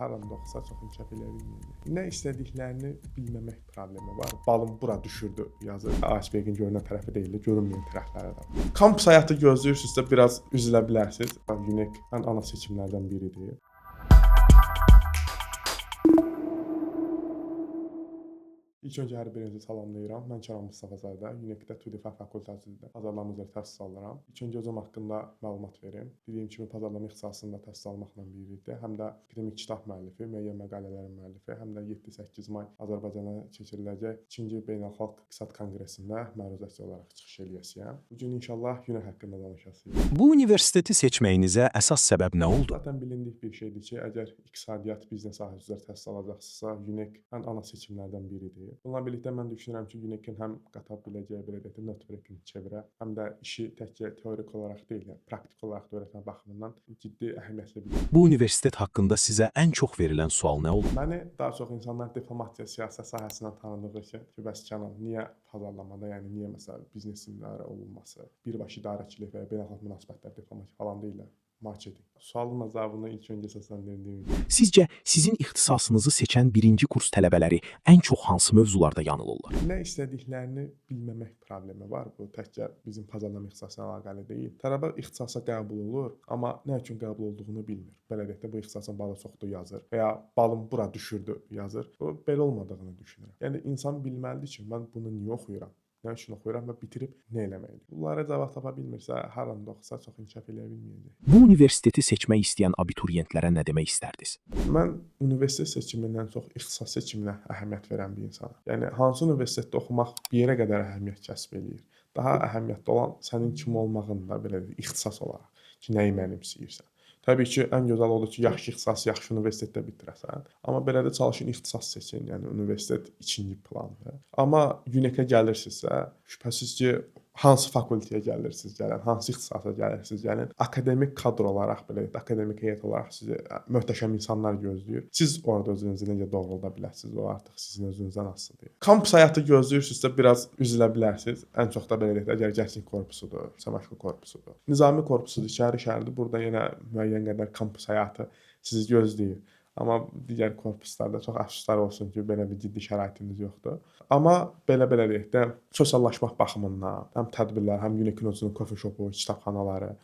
hər anda oxusa çox inkişaf eləyə bilməyəcək. Nə istədiklərini bilməmək problemi var. Balım bura düşürdü yazır. Iceberg'in görünən tərəfi deyil də, görünməyən tərəfləri də var. Kampus həyatı gözləyirsinizsə biraz üzülə bilərsiniz. UNEC ən ana seçimlərdən biridir. İlk öncə hər birinizi salamlayıram. Mən Kənan Mustafazadə, UNEC-də TÜDİFA fakültəsində bazarlama üzrə təhsil alıram. İlk öncə özüm haqqında məlumat verim. Dediyim kimi bazarlama ixtisasında təhsil almaqla birlikdə həm də akademik kitab müəllifi, müəyyən məqalələrin müəllifi, həm də 7-8 may Azərbaycana keçiriləcək 2-ci Beynəlxalq İqtisad Konqresində məruzəçi olaraq çıxış eləyəcəyəm. Bu gün inşallah UNEC haqqında danışacağıq. Bu universiteti seçməyinizə əsas səbəb nə oldu? Zaten bilindik bir şeydir ki, əgər iqtisadiyyat, biznes sahəsi üzrə təhsil alacaqsınızsa, UNEC ən ana seçimlərdən biridir. Bununla birlikdə mən düşünürəm ki, UNEC-in həm qata biləcəyi belə deyək, networking çevrə, həm də işi təkcə teorik olaraq deyil, yəni praktik olaraq da öyrətmə baxımından ciddi əhəmiyyətli bir. Bu universitet haqqında sizə ən çox verilən sual nə oldu? Məni daha çox insanlar diplomatiya, siyasət sahəsindən tanıdığı ki, bəs Kənan, niyə pazarlamada, yəni niyə məsələn biznes idarə olunması, birbaşa idarəçilik və ya beynəlxalq münasibətlər diplomatiya falan deyillər. Marketing. Sualın cavabını ilk öncə səsləndirdiyim gibi. Sizcə sizin ixtisasınızı seçən birinci kurs tələbələri ən çox hansı mövzularda yanılırlar? Nə istədiklərini bilməmək problemi var. Bu təkcə bizim pazarlama ixtisasına əlaqəli deyil. Tələbə ixtisasa qəbul olur, amma nə üçün qəbul olduğunu bilmir. Belə deyək də bu ixtisasın balı çoxdur yazır və ya balım bura düşürdü yazır. Bu belə olmadığını düşünürəm. Yəni insan bilməlidir ki, mən bunu niyə oxuyuram? Nə üçün oxuyuram və bitirib nə eləməliyəm? Bunlara cavab tapa bilmirsə, hər anda oxusa çox inkişaf eləyə bilməyəcək. Bu universiteti seçmək istəyən abituriyentlərə nə demək istərdiniz? Mən universitet seçimindən çox ixtisas seçiminə əhəmiyyət verən bir insanam. Yəni hansı universitetdə oxumaq bir yerə qədər əhəmiyyət kəsb eləyir. Daha əhəmiyyətli olan sənin kim olmağın da belə ixtisas olaraq ki, nəyi mənimsəyirsən. Təbii ki, ən gözəl odur ki, yaxşı ixtisas, yaxşı universitetdə bitirəsən. Amma belə də çalışın ixtisas seçin, yəni universitet ikinci plandır. Amma UNEC-ə gəlirsinizsə, şübhəsiz ki, hansı fakültəyə gəlirsiniz, gəlin, hansı ixtisasa gəlirsiniz, gəlin, akademik kadr olaraq belə, akademik heyət olaraq sizi möhtəşəm insanlar gözləyir. Siz orada özünüzü necə doğrulda bilərsiniz, o artıq sizin özünüzdən asılıdır. Kampus həyatı gözləyirsinizsə biraz üzülə bilərsiniz. Ən çox da belə deyək, əgər gənclik korpusudur, Səmaşqı korpusudur. Nizami korpusudur, şəhər-şəhərdir. Burada yenə müəyyən qədər kampus həyatı sizi gözləyir. Amma digər korpuslarda çox əfsuslar olsun ki, belə bir ciddi şəraitimiz yoxdur. Amma belə deyək də, sosiallaşmaq baxımından, həm tədbirlər, həm UNEC-in özünün coffee shopu, kitabxanaları,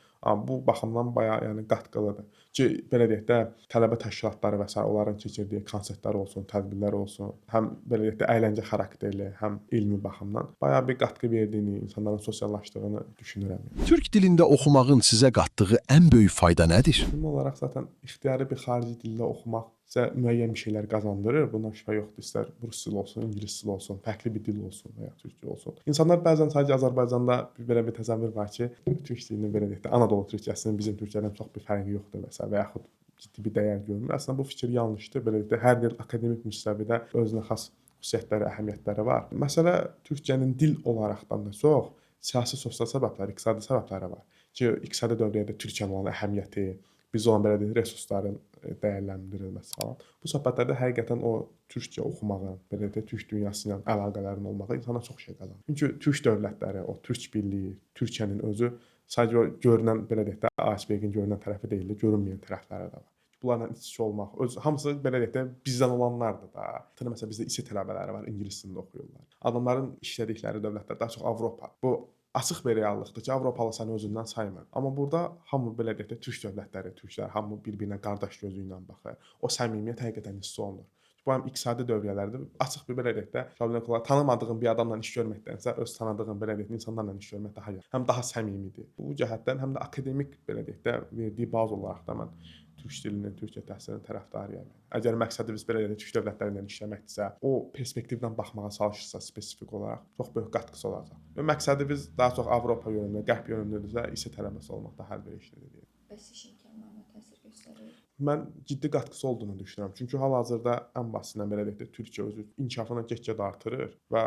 bu baxımdan bayağı yəni qatqılıdır. Ki, belə deyək də, tələbə təşkilatları və s. onların keçirdiyi konsertlər olsun, tədbirlər olsun, həm belə deyək də, əyləncə xarakterli, həm elmi baxımdan bayağı bir qatqı verdiyini, insanların sosiallaşdığını düşünürəm. Türk dilində oxumağın sizə qatdığı ən böyük fayda nədir? Ümumi olaraq zaten ixtiyari bir xarici dildə oxumaq sizə müəyyən bir şeylər qazandırır. Bundan şübhə yoxdur. İstər rus dili olsun, ingilis dili olsun, fərqli bir dil olsun və ya türkcə olsun. İnsanlar bəzən sadəcə Azərbaycanda belə bir təsəvvür var ki, türk dilinin belə deyək də, Anadolu türkçəsinin bizim türkçədən çox bir fərqi yoxdur və yaxud ciddi bir dəyər görmür. Əslində bu fikir yanlışdır. Belə deyək də, hər dil akademik müstəvidə özünə xas xüsusiyyətləri, əhəmiyyətləri var. Məsələ türkçənin dil olaraqdan da çox siyasi, sosial səbəbləri, iqtisadi səbəbləri var. Ki, iqtisadi dövrədə türkçənin olan əhəmiyyəti, biz olan belə deyək, resursların dəyərləndirilməsi falan. Bu söhbətlərdə həqiqətən o türkçə oxumağın, belə deyək, türk dünyası ilə əlaqələrin olmağı insana çox şey qazandırır. Çünki türk dövlətləri, o türk birliyi, Türkiyənin özü sadəcə o görünən, belə deyək də, iceberg'in görünən tərəfi deyil də, görünməyən tərəfləri də var. Bunlarla iç-içə olmaq, hamısı belə deyək də, bizdən olanlardır da. Məsələn, bizdə İSE tələbələri var, ingilis dilində oxuyurlar. Adamların işlədikləri dövlətlər daha çox Avropa. Bu açıq bir reallıqdır ki, Avropalı səni özündən saymır. Amma burada hamı belə deyək də, türk dövlətləri, türklər hamı bir-birinə qardaş gözü ilə baxır. O səmimiyyət həqiqətən hiss olunur. Bu həm iqtisadi dövrələrdə açıq bir belə deyək də, problem olaraq tanımadığın bir adamla iş görməkdənsə öz tanıdığın belə deyək insanlarla iş görmək daha yaxşı. Həm daha səmimidir. Bu cəhətdən həm də akademik belə deyək də verdiyi baz olaraq da mən türk dilinin, türkçə təhsilinin tərəfdarıyam. Əgər məqsədiniz belə deyək türk dövlətləri ilə işləməkdirsə, o perspektivdən baxmağa çalışırsa spesifik olaraq çox böyük qatqısı olacaq. Və məqsədiniz daha çox Avropa yönündə, Qərb yönündədirsə, İSE tələbəsi olmaq da hər bir işlidir. Bəs iş imkanlarına təsir göstərir? Mən ciddi qatqısı olduğunu düşünürəm. Çünki hal-hazırda ən basitindən belə deyək də Türkiyə özü inkişafını get-gedə artırır və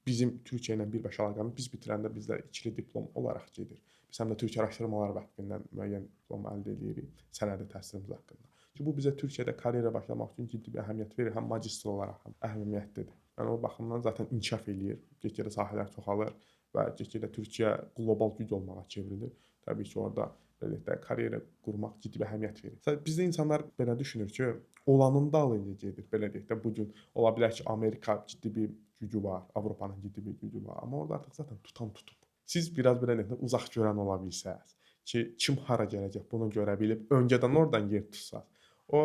bizim Türkiyə ilə birbaşa əlaqəmiz biz bitirəndə bizdə ikili diplom olaraq gedir. Biz həm də Türkiyə Araşdırmalar Vəkilindən müəyyən diplom əldə edirik sənədi təhsilimiz haqqında. Ki bu bizə Türkiyədə karyera başlamaq üçün ciddi bir əhəmiyyət verir, həm magistr olaraq həm əhəmiyyətlidir. Yəni o baxımdan zaten inkişaf eləyir, get-gedə sahələr çoxalır və get-gedə Türkiyə qlobal güc olmağa çevrilir. Təbii ki, orada belə deyək də, karyera qurmaq ciddi bir əhəmiyyət verir. Bizdə insanlar belə düşünür ki, olanın dalınca gedir. Belə deyək də, bu gün ola bilər ki, Amerika ciddi bir gücü var, Avropanın ciddi bir gücü var, amma orada artıq zaten tutan tutub. Siz biraz belə deyək də, uzaq görən ola bilsəz ki, kim hara gələcək bunu görə bilib, öncədən oradan yer tutsaz, o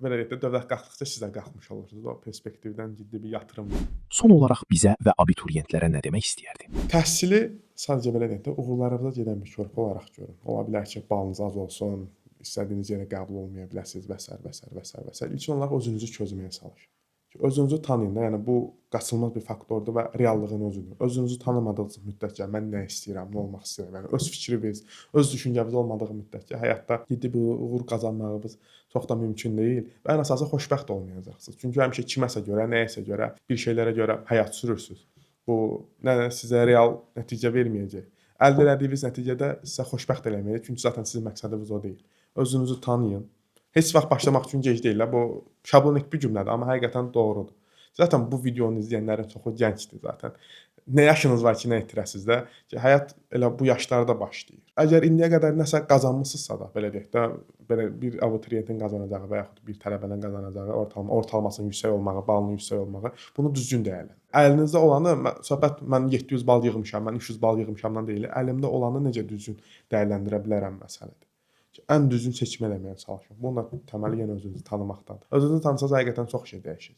belə deyək də, dövlət qalxdıqca siz də qalxmış olursunuz. O perspektivdən ciddi bir yatırım var. Son olaraq bizə və abituriyentlərə nə demək istəyərdi? Təhsili sadəcə belə deyək də, uğurlarınıza gedən bir körpü olaraq görün. Ola bilər ki, balınız az olsun, istədiyiniz yerə qəbul olmaya biləsiniz və s. və s. və s. və s. İlkin olaraq özünüzü çözməyə çalışın. Özünüzü tanıyın da, yəni bu qaçılmaz bir faktordur və reallığın özüdür. Özünüzü tanımadığınız müddətcə mən nə istəyirəm, nə olmaq istəyirəm, yəni öz fikriniz, öz düşüncəniz olmadığı müddətcə həyatda ciddi bir uğur qazanmağınız çox da mümkün deyil və ən əsası xoşbəxt olmayacaqsınız. Çünki həmişə kiməsə görə, nəyəsə görə, bir şeylərə görə həyat sürürsüz. Bu nə sizə real nəticə verməyəcək. Əldə etdiyiniz nəticədə sizə xoşbəxt eləməyəcək, çünki zaten sizin məqsədiniz o deyil. Özünüzü tanıyın. Heç vaxt başlamaq üçün gec deyil. Bu şablonik bir cümlədir, amma həqiqətən doğrudur. Zaten bu videonu izləyənlərin çoxu gəncdir zaten. Nə yaşınız var ki, nə itirəsiz də ki, həyat elə bu yaşlarda başlayır. Əgər indiyə qədər nəsə qazanmısınızsa da, belə deyək də, belə bir abituriyentin qazanacağı və yaxud bir tələbənin qazanacağı ortalamasının yüksək olmağı, balının yüksək olmağı, bunu düzgün dəyərləndirin. Əlinizdə olanı, söhbət mən 700 bal yığmışam, mən 300 bal yığmışamdan deyil, əlimdə olanı necə düzgün dəyərləndirə bilərəm məsələdir. Ən düzgün seçim eləməyə çalışın. Bunun da təməli yenə özünüzü tanımaqdan. Özünüzü tanısanız həqiqətən çox şey dəyişir.